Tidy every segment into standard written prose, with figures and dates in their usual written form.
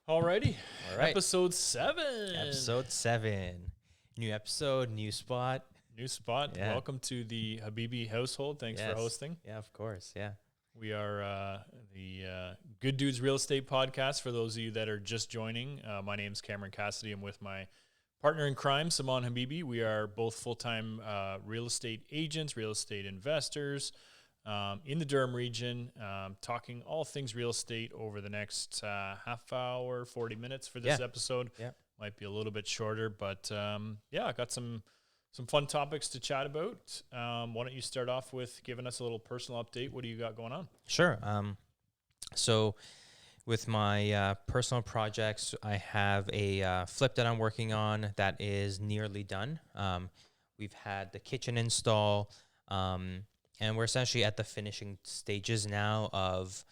Alrighty. All right. Episode 7. Episode 7. New episode, new spot. New spot. Yeah. Welcome to the Habibi household. Thanks for hosting. Yeah, of course. Yeah. We are the Good Dudes Real Estate Podcast. For those of you that are just joining, my name is Cameron Cassidy. I'm with my partner in crime, Saman Habibi. We are both full-time real estate agents, real estate investors in the Durham region, talking all things real estate over the next half hour, 40 minutes for this episode. Yeah. Might be a little bit shorter, but I got some fun topics to chat about. Why don't you start off with giving us a little personal update? What do you got going on? Sure. So with my personal projects, I have a flip that I'm working on that is nearly done. We've had the kitchen install, and we're essentially at the finishing stages now of,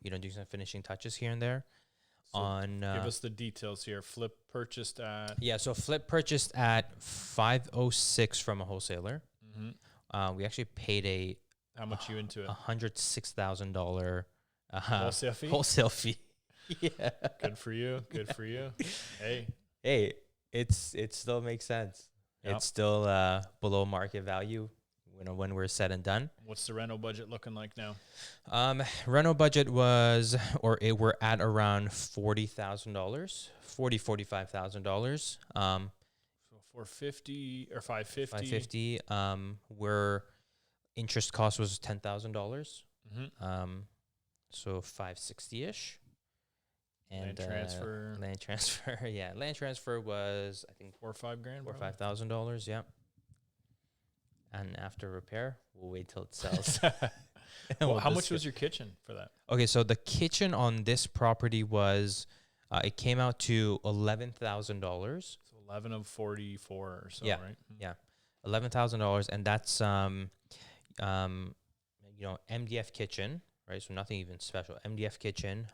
doing some finishing touches here and there. So give us the details here. Flip purchased at... So Flip purchased at 506 from a wholesaler. Mm-hmm. We actually paid How much you into it? $106,000 Wholesale fee? Wholesale fee. Yeah. Good for you. Good for you. Hey, it still makes sense. Yep. It's still below market value when we're said and done. what's the rental budget looking like now? Rental budget we're at around $40,000, $45,000. So 450 or 550? 550. Where interest cost was $10,000. Mm-hmm. So 560-ish. And Land transfer. Land transfer was, I think, $4 or $5 grand. $4,000 or $5,000. Yeah. And after repair, we'll wait till it sells. Well, how much was your kitchen for that? Okay, so the kitchen on this property was, it came out to $11,000. So 11 of 44 or so, Yeah. right? Yeah, $11,000, and that's MDF kitchen, right? So nothing even special. MDF kitchen.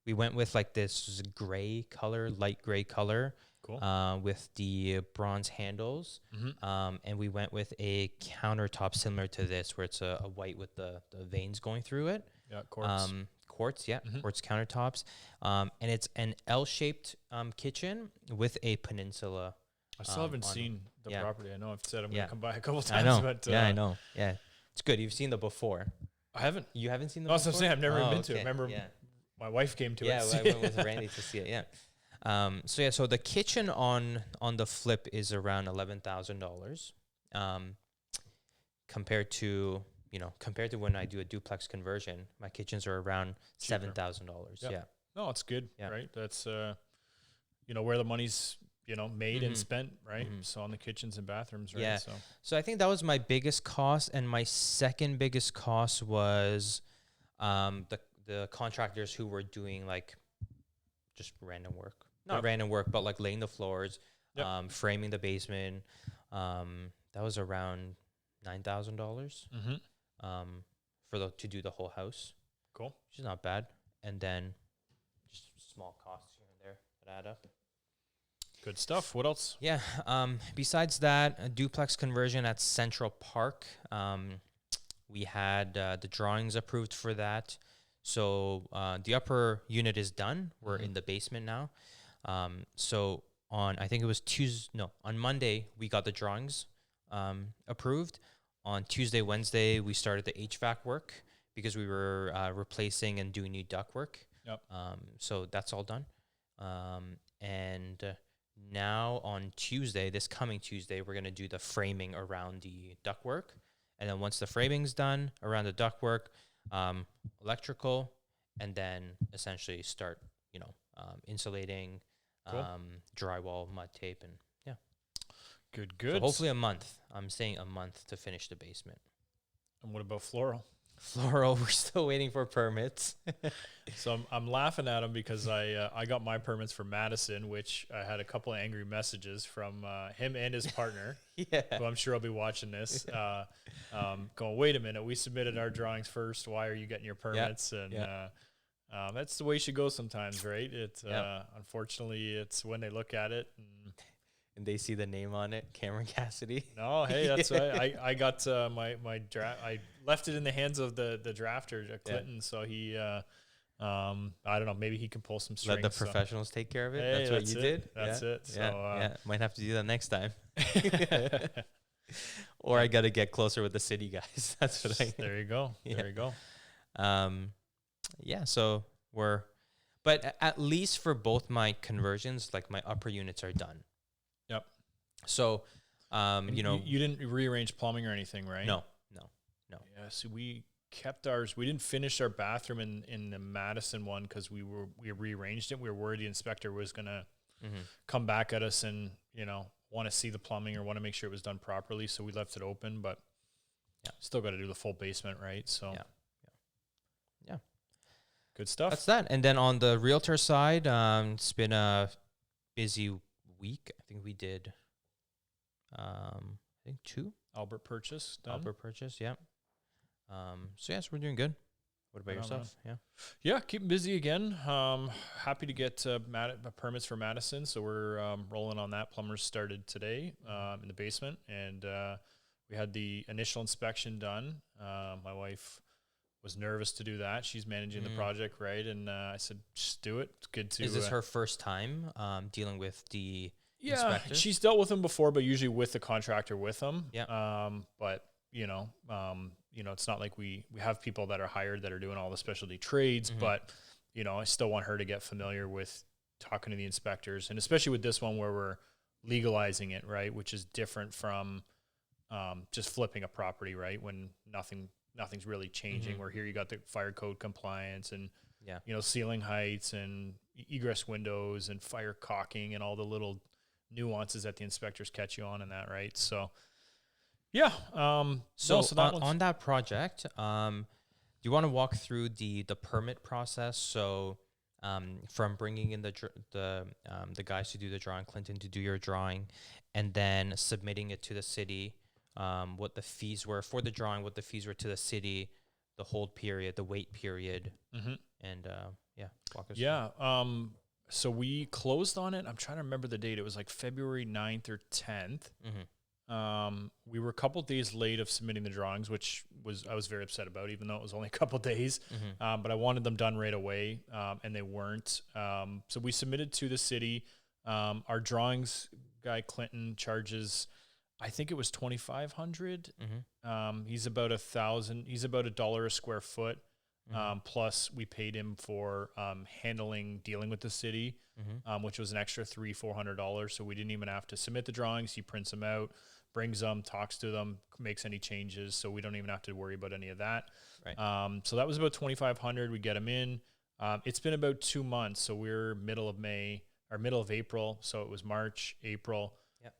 We went with like this gray color, light gray color. Cool. With the bronze handles. Mm-hmm. And we went with a countertop similar to this, where it's a white with the veins going through it. Yeah, quartz. Quartz countertops. And it's an L-shaped kitchen with a peninsula. I still haven't seen the property. I know I've said I'm going to come by a couple times. I know. But, I know. Yeah, it's good. You've seen the before. I haven't. You haven't seen the before? before? I'm saying I've never been to it. Remember, my wife came to it. Yeah, I went with Randy to see it. Yeah. So the kitchen on the flip is around $11,000, compared to when I do a duplex conversion, my kitchens are around $7,000. Yeah. No, it's good. Yeah. Right. That's, where the money's, made and spent. Right. Mm-hmm. So on the kitchens and bathrooms. Right. Yeah. So I think that was my biggest cost. And my second biggest cost was, the contractors who were doing like just random work. Not random work, but like laying the floors, framing the basement. That was around $9,000 to do the whole house. Cool. Which is not bad. And then just small costs here and there that add up. Good stuff. What else? Yeah. Besides that, a duplex conversion at Central Park. We had the drawings approved for that. So the upper unit is done. We're in the basement now. So on Monday, we got the drawings approved. On Tuesday, Wednesday, we started the HVAC work because we were replacing and doing new duct work. Yep. So that's all done. And now on Tuesday, this coming Tuesday, we're going to do the framing around the duct work. And then once the framing's done around the duct work, electrical, and then essentially start, insulating, cool. Drywall, mud tape, and Good. So hopefully a month. I'm saying a month to finish the basement. And what about floral? Floral, we're still waiting for permits. So I'm laughing at him because I got my permits for Madison, which I had a couple of angry messages from him and his partner, who I'm sure will be watching this, going, wait a minute, we submitted our drawings first. Why are you getting your permits? And that's the way you should go sometimes, right? It's unfortunately, it's when they look at it and they see the name on it, Cameron Cassidy. No, hey, that's right. I got my draft. I left it in the hands of the drafter, Clinton. So he I don't know. Maybe he can pull some strings. Let the professionals take care of it. Hey, That's what you did. That's it. So, yeah. Might have to do that next time. Or I got to get closer with the city guys. That's what I. There you go. There you go. Yeah. So but at least for both my conversions, like my upper units are done. Yep. So, you didn't rearrange plumbing or anything, right? No. Yeah. So we kept ours. We didn't finish our bathroom in the Madison one because we rearranged it. We were worried the inspector was gonna come back at us and want to see the plumbing or want to make sure it was done properly. So we left it open, but still got to do the full basement, right? So yeah. Good stuff. That's that. And then on the realtor side, it's been a busy week. I think we did, 2. Albert purchase done. Yeah. So yes, we're doing good. What about yourself? Yeah, keeping busy again. Happy to get permits for Madison, so we're rolling on that. Plumbers started today in the basement, and we had the initial inspection done. My wife was nervous to do that. She's managing the project, right? And I said, just do it. It's good to. Is this her first time dealing with the inspector? She's dealt with them before, but usually with the contractor with them. Yeah. But it's not like we have people that are hired that are doing all the specialty trades, but I still want her to get familiar with talking to the inspectors, and especially with this one where we're legalizing it, right? Which is different from just flipping a property, right? When nothing's really changing. Where here you got the fire code compliance and ceiling heights and egress windows and fire caulking and all the little nuances that the inspectors catch you on and that, right? So yeah. So on that project, do you want to walk through the permit process? So from bringing in the guys to do the drawing, Clinton to do your drawing, and then submitting it to the city, what the fees were for the drawing, what the fees were to the city, the hold period, the wait period, and walk us through. So we closed on it. I'm trying to remember the date. It was like February 9th or 10th. We were a couple days late of submitting the drawings, which I was very upset about, even though it was only a couple days. But I wanted them done right away, and they weren't. So we submitted to the city. Our drawings guy, Clinton, charges, I think it was $2,500. He's about $1,000. He's about $1 a square foot. Plus we paid him for dealing with the city, which was an extra $300-400. So we didn't even have to submit the drawings. He prints them out, brings them, talks to them, makes any changes. So we don't even have to worry about any of that. Right. So that was about $2,500. We get them in. It's been about 2 months. So we're middle of April. So it was March, April. Yep.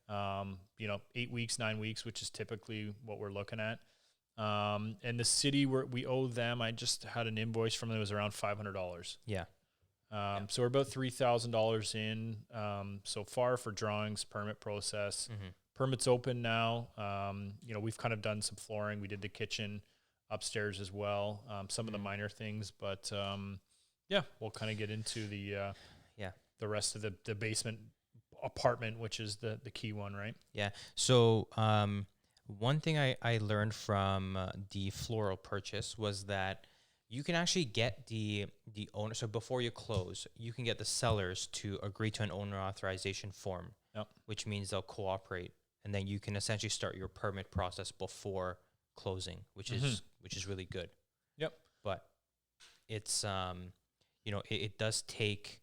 8 weeks, 9 weeks, which is typically what we're looking at. And the city we owe them, I just had an invoice from them. It was around $500. Yeah. So we're about $3,000 in, so far for drawings, permit process. Permit's open now. We've kind of done some flooring. We did the kitchen upstairs as well. Some of the minor things, but, we'll kind of get into the rest of the basement apartment, which is the key one, right? Yeah. So, one thing I learned from the floral purchase was that you can actually get the owner. So before you close, you can get the sellers to agree to an owner authorization form, which means they'll cooperate, and then you can essentially start your permit process before closing, which is really good. Yep. But it's it does take,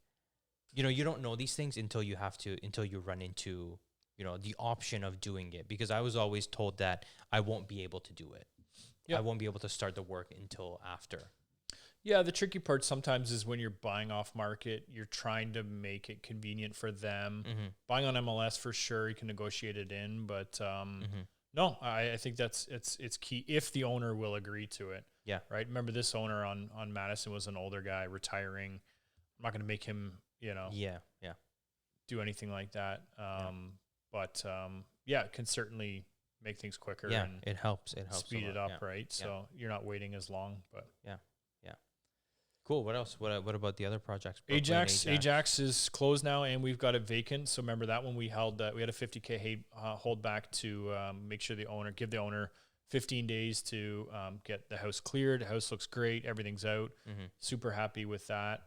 you don't know these things until you run into the option of doing it, because I was always told that I won't be able to do it. Yep. I won't be able to start the work until after. Yeah, the tricky part sometimes is when you're buying off market, you're trying to make it convenient for them. Buying on MLS, for sure, you can negotiate it in, but no, I think it's key if the owner will agree to it. Yeah. Right. Remember, this owner on Madison was an older guy retiring. I'm not going to make him, do anything like that. But it can certainly make things quicker. Yeah, and it helps. Speed it up, right? So you're not waiting as long. But yeah. Cool. What else? What about the other projects? Ajax is closed now, and we've got it vacant. So remember that one we held. We had a $50K hold back to make sure give the owner 15 days to get the house cleared. The house looks great. Everything's out. Super happy with that.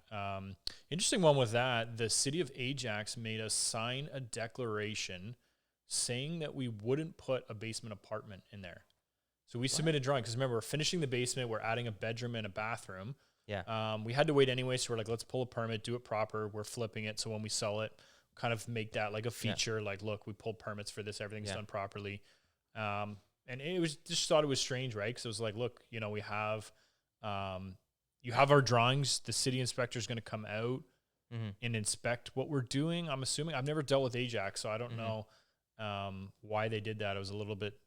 Interesting one with that. The city of Ajax made us sign a declaration saying that we wouldn't put a basement apartment in there. So we submitted drawing because remember, we're finishing the basement. We're adding a bedroom and a bathroom. Yeah. We had to wait anyway. So we're like, let's pull a permit, do it proper. We're flipping it. So when we sell it, kind of make that like a feature, like, look, we pulled permits for this. Everything's done properly. And it was just thought it was strange, right? Because it was like, look, you know, we have, you have our drawings. The city inspector is going to come out and inspect what we're doing. I'm assuming I've never dealt with Ajax, so I don't know why they did that. It was a little bit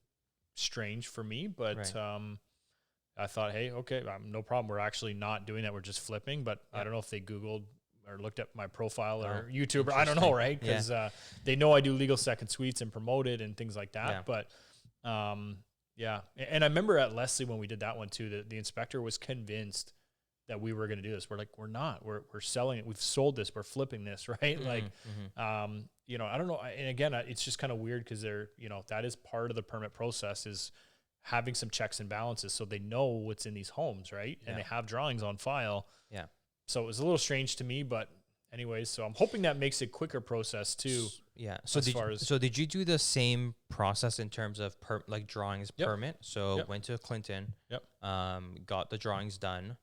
strange for me, but I thought, hey, okay, no problem. We're actually not doing that. We're just flipping. But I don't know if they Googled or looked at my profile or YouTube. Or I don't know, right? Because they know I do legal second suites and promote it and things like that. But and I remember at Leslie when we did that one too, the inspector was convinced that we were going to do this. We're like, we're not. We're selling it. We've sold this. We're flipping this, right? You know, I don't know. And again, it's just kind of weird because they're, you know, that is part of the permit process is having some checks and balances so they know what's in these homes, right? And they have drawings on file. Yeah. So it was a little strange to me, but anyways, so I'm hoping that makes a quicker process too. Yeah. So did you do the same process in terms of like drawings permit? So went to Clinton. Got the drawings done.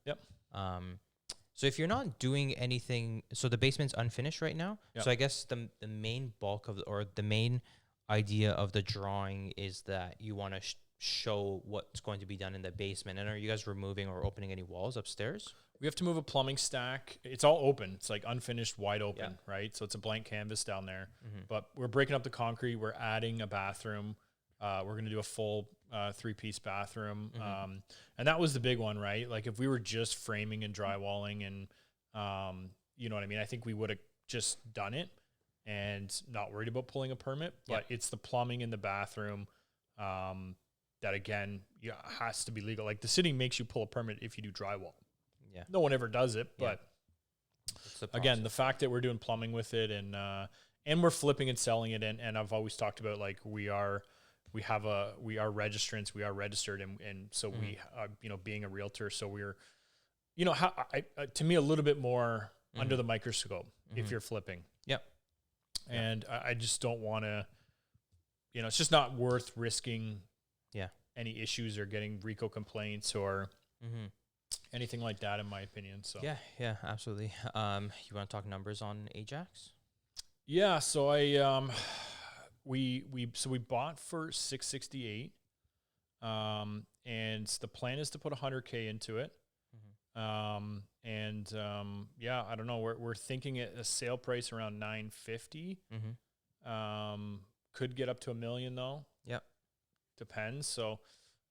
So if you're not doing anything, so the basement's unfinished right now. So I guess the main bulk of or the main idea of the drawing is that you want to show what's going to be done in the basement. And are you guys removing or opening any walls upstairs? We have to move a plumbing stack. It's all open. It's like unfinished, wide open, right? So it's a blank canvas down there. But we're breaking up the concrete. We're adding a bathroom. We're going to do a full 3-piece bathroom. And that was the big one, right? Like if we were just framing and drywalling and, you know what I mean? I think we would have just done it and not worried about pulling a permit. But it's the plumbing in the bathroom that, again, has to be legal. Like the city makes you pull a permit if you do drywall. No one ever does it, but again, the fact that we're doing plumbing with it and we're flipping and selling it, and I've always talked about like we are registrants, we are registered, and so we you know, being a realtor, so we're, you know, to me a little bit more under the microscope if you're flipping. And I just don't want to, you know, it's just not worth risking any issues or getting RICO complaints or anything like that, in my opinion. So yeah, absolutely. You want to talk numbers on Ajax? Yeah, so we bought for $668, and the plan is to put $100K into it. I don't know. We're thinking a sale price around $950. Could get up to $1 million though. Depends. So.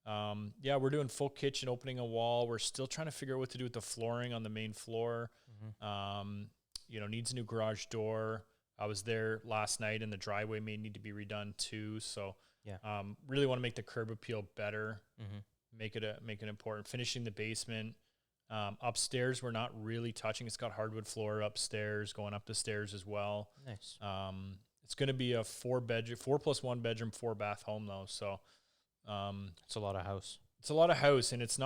We're doing full kitchen, opening a wall. We're still trying to figure out what to do with the flooring on the main floor. You know, needs a new garage door. I was there last night and the driveway may need to be redone too. So, really want to make the curb appeal better, make it important. Finishing the basement. Upstairs, we're not really touching. It's got hardwood floor upstairs, going up the stairs as well. Nice. It's going to be a 4+1 bedroom, 4-bath home though. So, it's a lot of house. It's a lot of house, and it's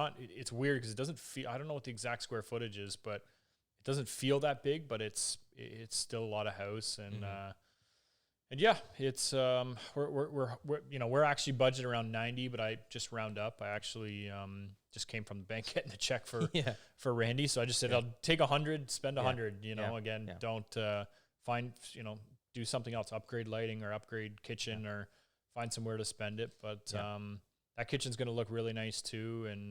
weird because it doesn't feel, I don't know what the exact square footage is, but it doesn't feel that big, but it's still a lot of house. And, it's, we're actually budgeted around 90, but I just round up. I actually, just came from the bank getting the check for Randy. So I just said, I'll take 100, spend 100, don't, do something else, upgrade lighting or upgrade kitchen or find somewhere to spend it. But that kitchen's going to look really nice too. And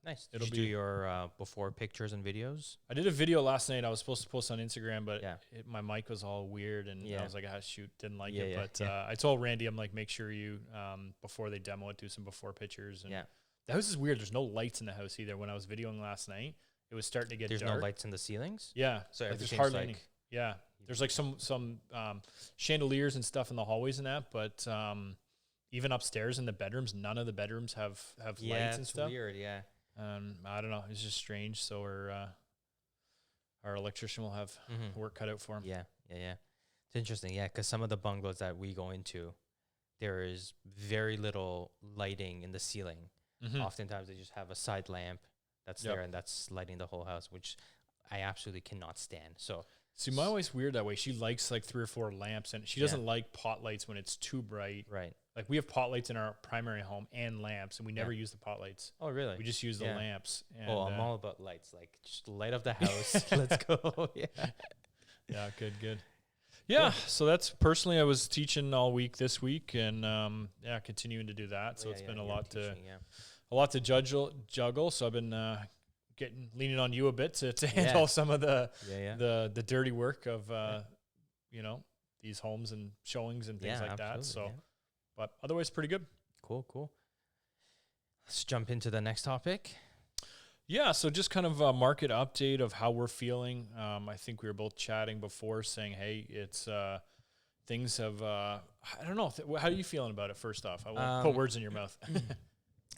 nice. Did you do your before pictures and videos? I did a video last night. I was supposed to post on Instagram, but my mic was all weird. And I was like, shoot, didn't like it. But I told Randy, I'm like, make sure you, before they demo it, do some before pictures. And the house is weird. There's no lights in the house either. When I was videoing last night, it was starting to get dark. There's no lights in the ceilings? Yeah. So there's hardly any. Yeah. There's like some chandeliers and stuff in the hallways and that, but even upstairs in the bedrooms, none of the bedrooms have lights and stuff. Weird, I don't know. It's just strange. So our electrician will have work cut out for him. Yeah. It's interesting, because some of the bungalows that we go into, there is very little lighting in the ceiling. Oftentimes they just have a side lamp that's there and that's lighting the whole house, which I absolutely cannot stand. So see, my wife's weird that way. She likes like 3 or 4 lamps, and she doesn't like pot lights when it's too bright. Right. Like we have pot lights in our primary home and lamps, and we never use the pot lights. Oh, really? We just use the lamps. And, I'm all about lights. Like, just light up the house. Let's go. Yeah, good. Yeah, so that's personally, I was teaching all week this week, and continuing to do that. So it's been a lot to juggle. So I've been leaning on you a bit to handle some of the dirty work of these homes and showings and things like that. So, but otherwise, pretty good. Cool. Let's jump into the next topic. Yeah, so just kind of a market update of how we're feeling. I think we were both chatting before, saying, "Hey, it's things have." I don't know. How are you feeling about it? First off, I won't put words in your mouth.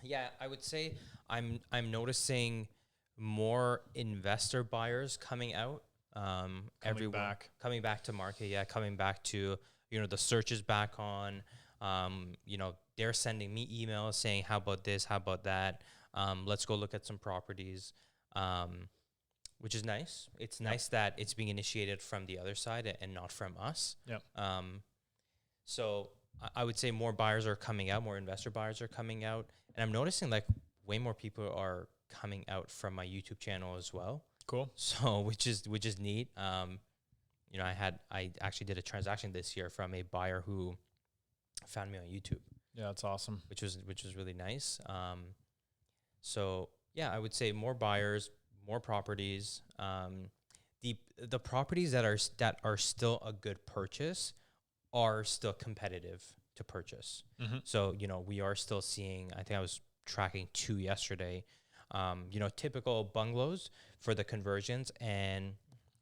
Yeah, I would say I'm noticing more investor buyers coming out. Coming back to market. Coming back to the search is back on. They're sending me emails saying, "How about this? How about that? Let's go look at some properties," which is nice. It's nice that it's being initiated from the other side and not from us. Yep. So I would say more buyers are coming out, more investor buyers are coming out, and I'm noticing like way more people are coming out from my YouTube channel as well. Cool. So which is neat. I actually did a transaction this year from a buyer who found me on YouTube. Yeah, that's awesome. Which was really nice. So yeah, I would say more buyers, more properties. The properties that are still a good purchase are still competitive to purchase. So we are still seeing. I think I was tracking 2 yesterday. Typical bungalows for the conversions, and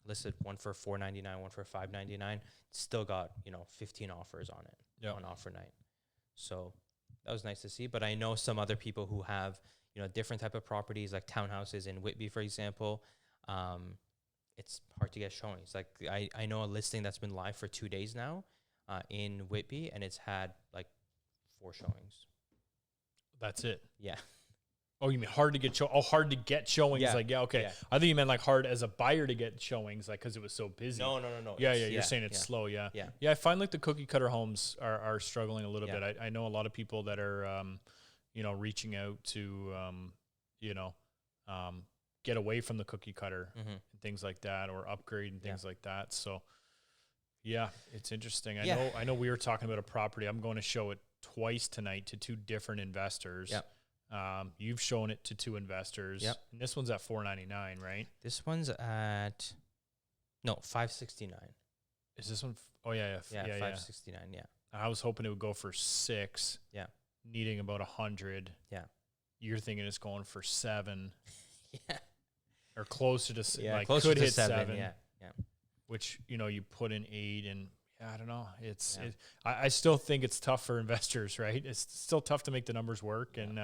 listed one for $499, one for $599. Still got 15 offers on it on offer night. So that was nice to see. But I know some other people who have different type of properties like townhouses in Whitby, for example. It's hard to get showings. Like I know a listing that's been live for 2 days now in Whitby, and it's had like 4 showings. That's it. Yeah. Oh, you mean hard to get hard to get showings? Yeah. Like, okay. Yeah. I think you meant like hard as a buyer to get showings, like because it was so busy. No. Yeah. You're saying it's slow. Yeah. I find like the cookie cutter homes are struggling a little bit. I know a lot of people that are, reaching out to, get away from the cookie cutter and things like that, or upgrade and things like that. So, yeah, it's interesting. I know we were talking about a property. I'm going to show it twice tonight to 2 different investors. Yeah. You've shown it to 2 investors. Yep. And this one's at $499, right? This one's at $569. Is this one? Yeah, $569. Yeah. I was hoping it would go for 6. Yeah. Needing about 100. Yeah. You're thinking it's going for 7. Yeah. Or closer to like closer could to hit 7. Yeah. Which you put in 8, and I don't know. I still think it's tough for investors, right? It's still tough to make the numbers work and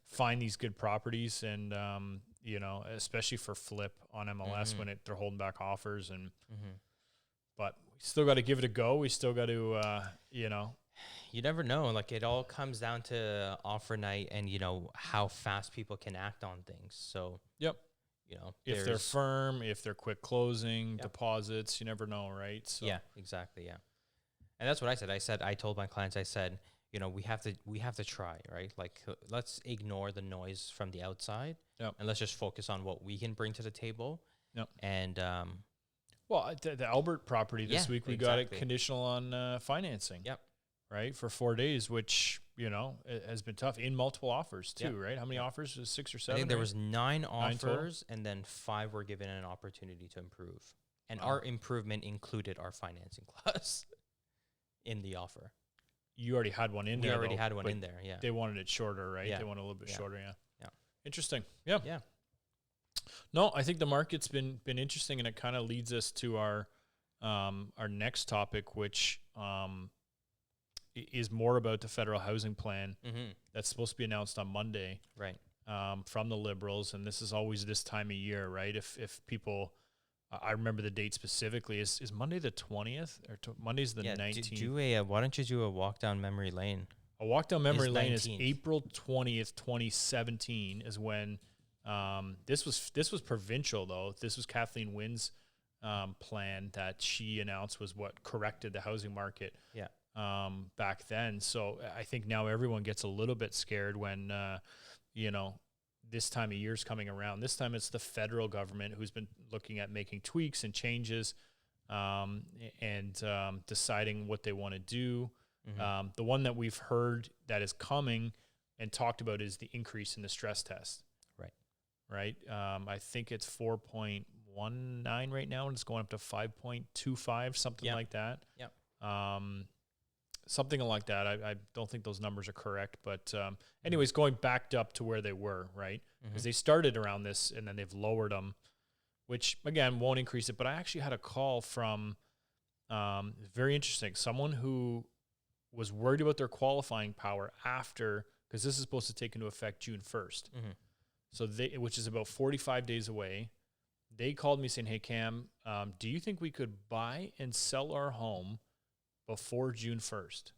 find these good properties, and especially for flip on MLS when they're holding back offers, and but we still got to give it a go. We still got to You never know. Like it all comes down to offer night and how fast people can act on things. So if they're firm, if they're quick closing, deposits, you never know, right? So. Yeah, exactly. Yeah. And that's what I said. I told my clients, I said, we have to try, right? Like let's ignore the noise from the outside and let's just focus on what we can bring to the table. Yep. And, the Albert property this week, we got it conditional on financing. Yep. Right. For 4 days, which, it has been tough in multiple offers too, right? How many offers? Was 6 or 7? I think there was 9 offers and then 5 were given an opportunity to improve. And our improvement included our financing clause in the offer. You already had one in there. We already had one in there. Yeah. They wanted it shorter, right? Yeah. They want a little bit shorter. Yeah. Yeah. Interesting. Yeah. Yeah. No, I think the market's been interesting, and it kind of leads us to our next topic, which is more about the federal housing plan that's supposed to be announced on Monday, right? From the Liberals, and this is always this time of year, right? If people I remember the date specifically. Is Monday the 20th or Monday's the 19th? Why don't you do a walk down memory lane? A walk down memory lane 19th. is April 20th, 2017 is when this was provincial though. This was Kathleen Wynn's plan that she announced was what corrected the housing market back then. So I think now everyone gets a little bit scared when, this time of year's coming around. This time it's the federal government who's been looking at making tweaks and changes and deciding what they want to do. Mm-hmm. The one that we've heard that is coming and talked about is the increase in the stress test. Right. I think it's 4.19 right now, and it's going up to 5.25, something like that. Yep. Something like that. I don't think those numbers are correct, but anyways, going back up to where they were, right? Because they started around this and then they've lowered them, which again won't increase it. But I actually had a call from very interesting, someone who was worried about their qualifying power after, because this is supposed to take into effect June 1st. Mm-hmm. So which is about 45 days away. They called me saying, "Hey Cam, do you think we could buy and sell our home before June 1st?"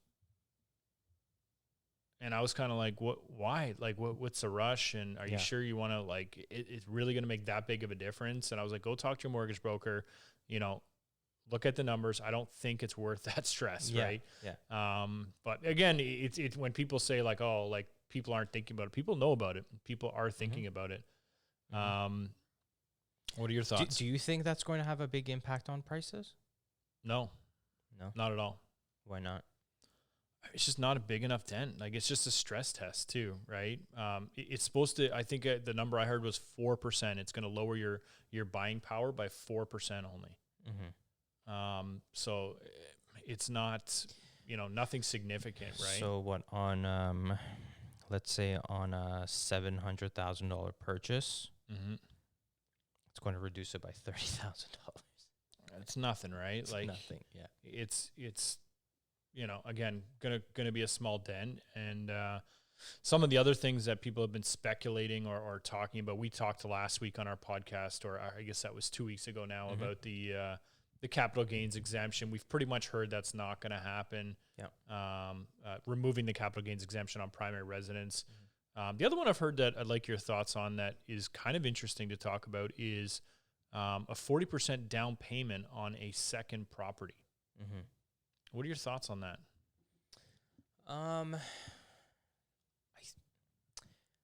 And I was kind of like, "What? Why? Like, what's the rush? And are you sure you want to, like, it's really going to make that big of a difference?" And I was like, "Go talk to your mortgage broker, look at the numbers. I don't think it's worth that stress." Right. Yeah. But again, it's when people say like, "Oh, like people aren't thinking about it." People know about it. People are thinking about it. What are your thoughts? Do you think that's going to have a big impact on prices? No, not at all. Why not? It's just not a big enough dent. Like, it's just a stress test too, right? It's supposed to, I think the number I heard was 4%. It's going to lower your buying power by 4% only. Mm-hmm. So it's not, nothing significant, right? So what on, let's say on a $700,000 purchase, it's going to reduce it by $30,000. It's nothing, right? It's like nothing. Yeah. It's again, gonna be a small dent. And some of the other things that people have been speculating or talking about, we talked last week on our podcast, or I guess that was 2 weeks ago now, about the capital gains exemption. We've pretty much heard that's not going to happen. Yeah. Removing the capital gains exemption on primary residence. The other one I've heard that I'd like your thoughts on that is kind of interesting to talk about is a 40% down payment on a second property. Mm-hmm. What are your thoughts on that?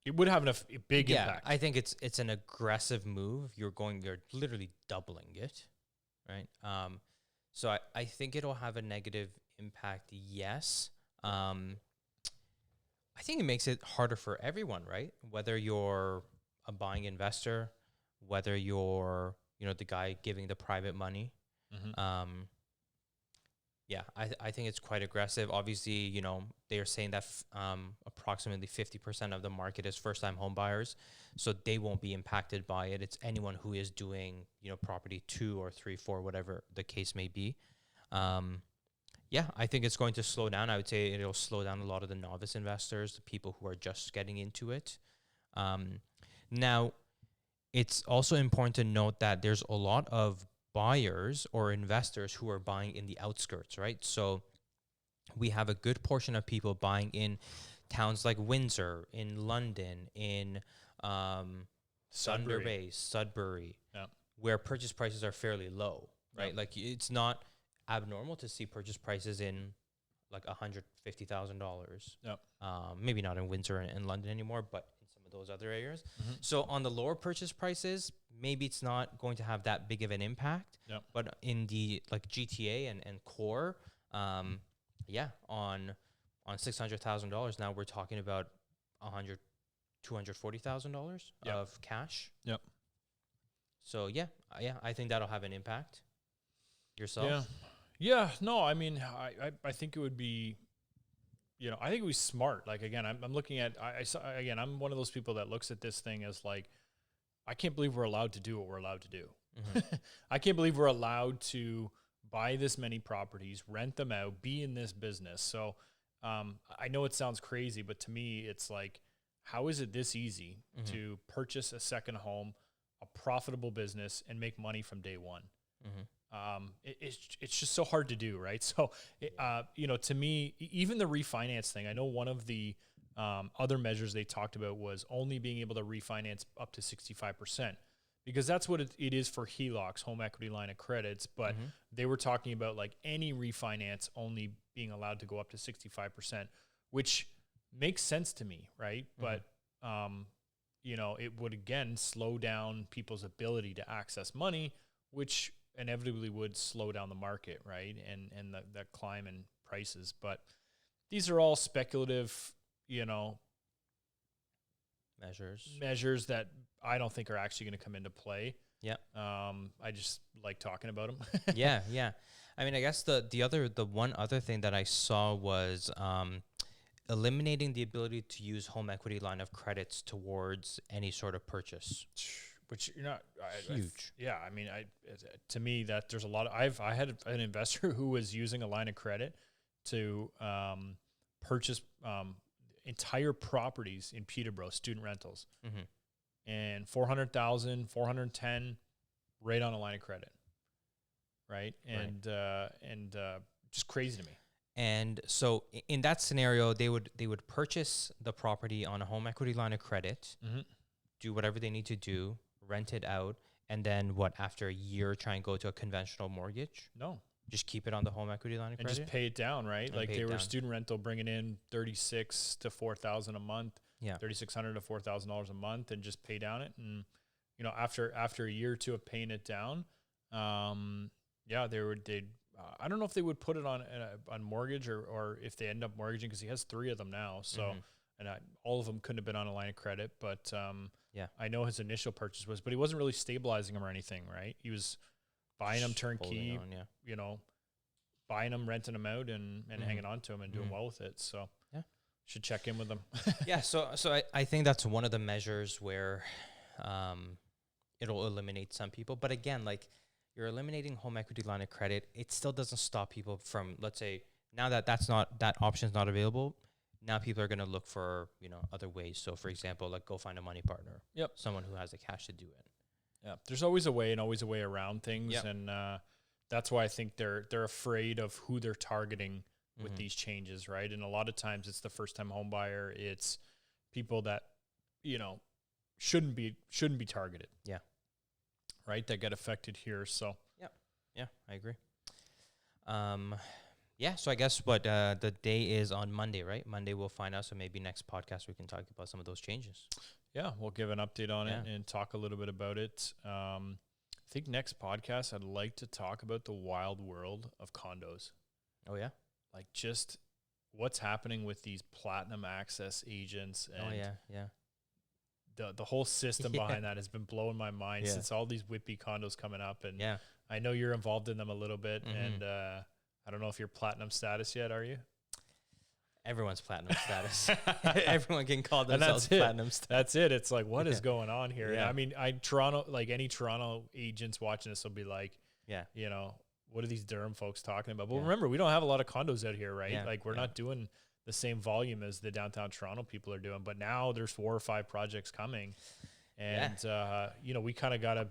It would have a big impact. I think it's an aggressive move. You're literally doubling it, right? So I think it'll have a negative impact. Yes. I think it makes it harder for everyone, right? Whether you're a buying investor, whether you're, the guy giving the private money. Mm-hmm. I think it's quite aggressive. Obviously, they are saying that approximately 50% of the market is first-time home buyers, so they won't be impacted by it. It's anyone who is doing, property 2 or 3, 4, whatever the case may be. I think it's going to slow down. I would say it'll slow down a lot of the novice investors, the people who are just getting into it. Now, it's also important to note that there's a lot of buyers or investors who are buying in the outskirts, right? So we have a good portion of people buying in towns like Windsor, in London, in Thunder Bay, Sudbury, where purchase prices are fairly low, right? Yep. Like, it's not abnormal to see purchase prices in like $150,000. Yep. Maybe not in Windsor and London anymore, but in some of those other areas. Mm-hmm. So on the lower purchase prices, maybe it's not going to have that big of an impact. Yep. But in the like GTA and core, on $600,000, now we're talking about $240,000 of cash. Yep. So I think that'll have an impact. Yourself? Yeah. No, I mean, I think it would be, I think it would be smart. Like, again, I'm looking at, I'm one of those people that looks at this thing as like, I can't believe we're allowed to do what we're allowed to do. Mm-hmm. I can't believe we're allowed to buy this many properties, rent them out, be in this business. So I know it sounds crazy, but to me, it's like, how is it this easy to purchase a second home, a profitable business and make money from day one. Mm-hmm. It's just so hard to do, right? So, to me, even the refinance thing, I know one of the other measures they talked about was only being able to refinance up to 65%, because that's what it is for HELOCs, home equity line of credits. But Mm-hmm. they were talking about like any refinance only being allowed to go up to 65%, which makes sense to me, right? Mm-hmm. But, it would again slow down people's ability to access money, which inevitably would slow down the market, right? And the climb in prices. But these are all speculative, measures that I don't think are actually going to come into play. Yeah. I just like talking about them. Yeah. I mean, I guess the one other thing that I saw was eliminating the ability to use home equity line of credits towards any sort of purchase. Which you're not Huge. I mean, to me that there's a lot of, I had an investor who was using a line of credit to purchase entire properties in Peterborough, student rentals, Mm-hmm. and 400,000, 410, right on a line of credit, right? And just crazy to me. And so in that scenario, they would purchase the property on a home equity line of credit, Mm-hmm. do whatever they need to do, rent it out, and then after a year try and go to a conventional mortgage? No. Just keep it on the home equity line of And credit? just pay it down, right? And like pay they it were down. student rental bringing in $3,600 to $4,000 a month, Yeah. $3,600 to $4,000 a month, and just pay down it. And after a year or two of paying it down, they'd I don't know if they would put it on mortgage or if they end up mortgaging, because he has 3 of them now. So, Mm-hmm. and all of them couldn't have been on a line of credit, but Yeah. I know his initial purchase was, but he wasn't really stabilizing them or anything, right? He was buying them turnkey, Holding on, buying them, renting them out, and Mm-hmm. hanging on to them and doing Mm-hmm. well with it. So Yeah. should check in with them. Yeah. So I think that's one of the measures where it'll eliminate some people. But again, like, you're eliminating home equity line of credit, it still doesn't stop people from, let's say, now that that option's not available, now people are going to look for, other ways. So for example, like, go find a money partner. Yep. Someone who has the cash to do it. Yeah. There's always a way and always a way around things. Yep. And that's why I think they're afraid of who they're targeting with Mm-hmm. these changes, right? And a lot of times it's the first time home buyer. It's people that, shouldn't be targeted. Yeah. Right. That get affected here. So Yeah, I agree. Yeah, so I guess the day is on Monday, right? Monday we'll find out. So maybe next podcast we can talk about some of those changes. yeah, we'll give an update on it Yeah. and talk a little bit about it. I think next podcast, I'd like to talk about the wild world of condos. Oh yeah. Like just what's happening with these platinum access agents and Oh yeah. the whole system Yeah. behind that has been blowing my mind Yeah. since all these whippy condos coming up. And Yeah. I know you're involved in them a little bit. Mhm. And I don't know if you're platinum status yet, are you? Everyone's platinum status. Everyone can call And themselves that's it. platinum status. That's it. It's like, what is Yeah. going on here? And Yeah. I mean, any Toronto agents watching this will be like, Yeah. what are these Durham folks talking about? But Yeah. remember, we don't have a lot of condos out here, right? Yeah. Like we're Yeah. not doing the same volume as the downtown Toronto people are doing. But now there's 4 or 5 projects coming. And, we kind of got to,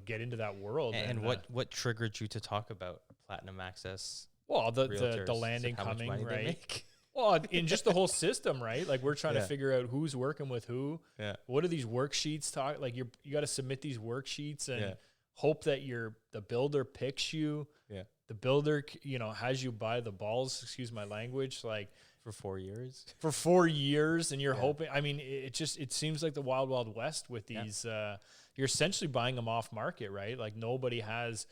get into that world. And what triggered you to talk about platinum access? Well, the realtors? landing How much coming, money they right? make? Well, in just the whole system, right? Like we're trying to Yeah. figure out who's working with who. Yeah. What are these worksheets talk? Like you got to submit these worksheets and Yeah. hope that the builder picks you. Yeah. The builder, has you buy the balls. Excuse my language. Like For 4 years. for 4 years, and you're Yeah. hoping. I mean, it seems like the wild, wild west with Yeah. these. You're essentially buying them off market, right? Like nobody has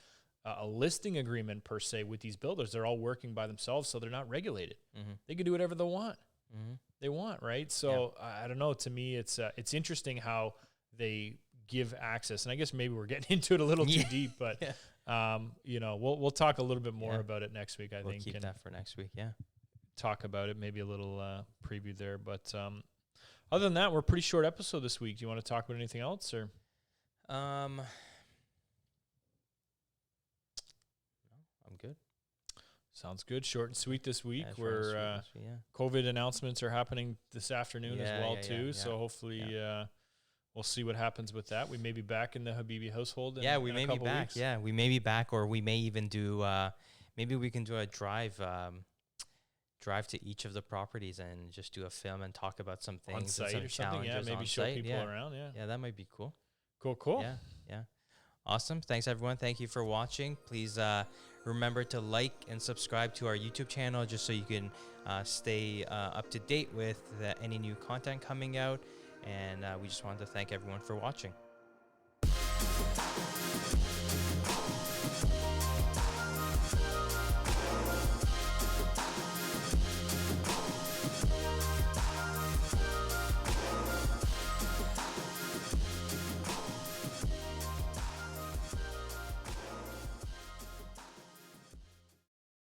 a listing agreement per se with these builders. They're all working by themselves, so they're not regulated. Mm-hmm. They can do whatever they want. Mm-hmm. They want, right? So I don't know. To me, it's interesting how they give access, and I guess maybe we're getting into it a little too deep, but we'll talk a little bit more about it next week. I We'll think keep and that for next week. Yeah. talk about it, maybe a little preview there. But other than that, we're a pretty short episode this week. Do you want to talk about anything else, or? No, I'm good. Sounds good. Short and sweet this week. Yeah, short and We're sweet this week, COVID announced are happening this afternoon as well too. Yeah. So hopefully we'll see what happens with that. We may be back in the Habibi household. We may be back. Weeks. Yeah, we may be back, or we may even do. Maybe we can do a drive to each of the properties and just do a film and talk about some things on site and some or something. Yeah, challenges maybe on show site. people around. Yeah, that might be cool. Cool. Yeah. Awesome. Thanks, everyone. Thank you for watching. Please remember to like and subscribe to our YouTube channel just so you can stay up to date with any new content coming out. And we just wanted to thank everyone for watching.